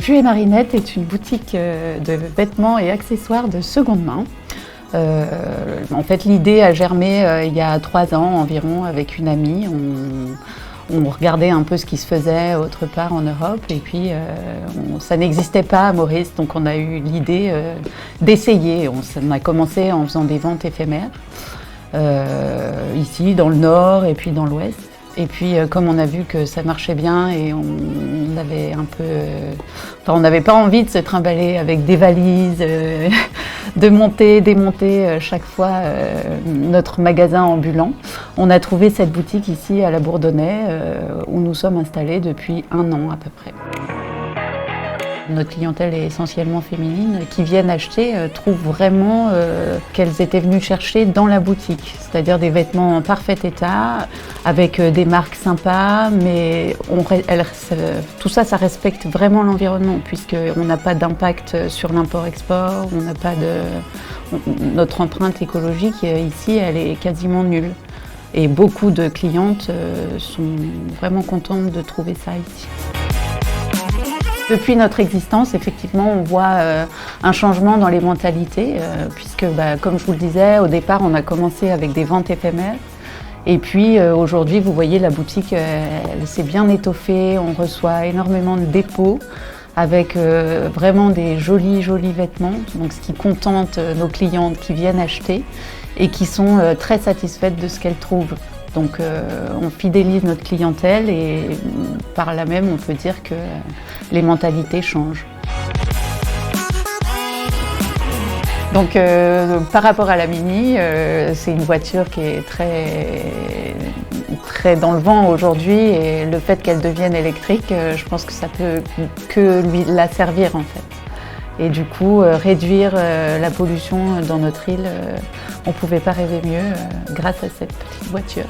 Pu et Marinette est une boutique de vêtements et accessoires de seconde main. En fait, l'idée a germé il y a 3 ans environ avec une amie. On regardait un peu ce qui se faisait autre part en Europe et puis ça n'existait pas à Maurice, donc on a eu l'idée d'essayer. On a commencé en faisant des ventes éphémères ici dans le nord et puis dans l'ouest. Et puis comme on a vu que ça marchait bien et on avait un peu... on n'avait pas envie de se trimballer avec des valises, de monter, démonter chaque fois notre magasin ambulant. On a trouvé cette boutique ici à la Bourdonnais où nous sommes installés depuis 1 an à peu près. Notre clientèle est essentiellement féminine, qui viennent acheter trouvent vraiment qu'elles étaient venues chercher dans la boutique, c'est-à-dire des vêtements en parfait état, avec des marques sympas, mais tout ça, ça respecte vraiment l'environnement, puisqu'on n'a pas d'impact sur l'import-export, notre empreinte écologique ici, elle est quasiment nulle. Et beaucoup de clientes sont vraiment contentes de trouver ça ici. Depuis notre existence, effectivement, on voit un changement dans les mentalités, puisque, comme je vous le disais, au départ, on a commencé avec des ventes éphémères. Et puis, aujourd'hui, vous voyez, la boutique, elle s'est bien étoffée. On reçoit énormément de dépôts avec vraiment des jolis vêtements, donc ce qui contente nos clientes qui viennent acheter et qui sont très satisfaites de ce qu'elles trouvent. Donc on fidélise notre clientèle et par là même on peut dire que les mentalités changent. Donc par rapport à la Mini, c'est une voiture qui est très dans le vent aujourd'hui et le fait qu'elle devienne électrique, je pense que ça peut que la servir en fait. Et du coup, réduire la pollution dans notre île, on ne pouvait pas rêver mieux grâce à cette petite voiture.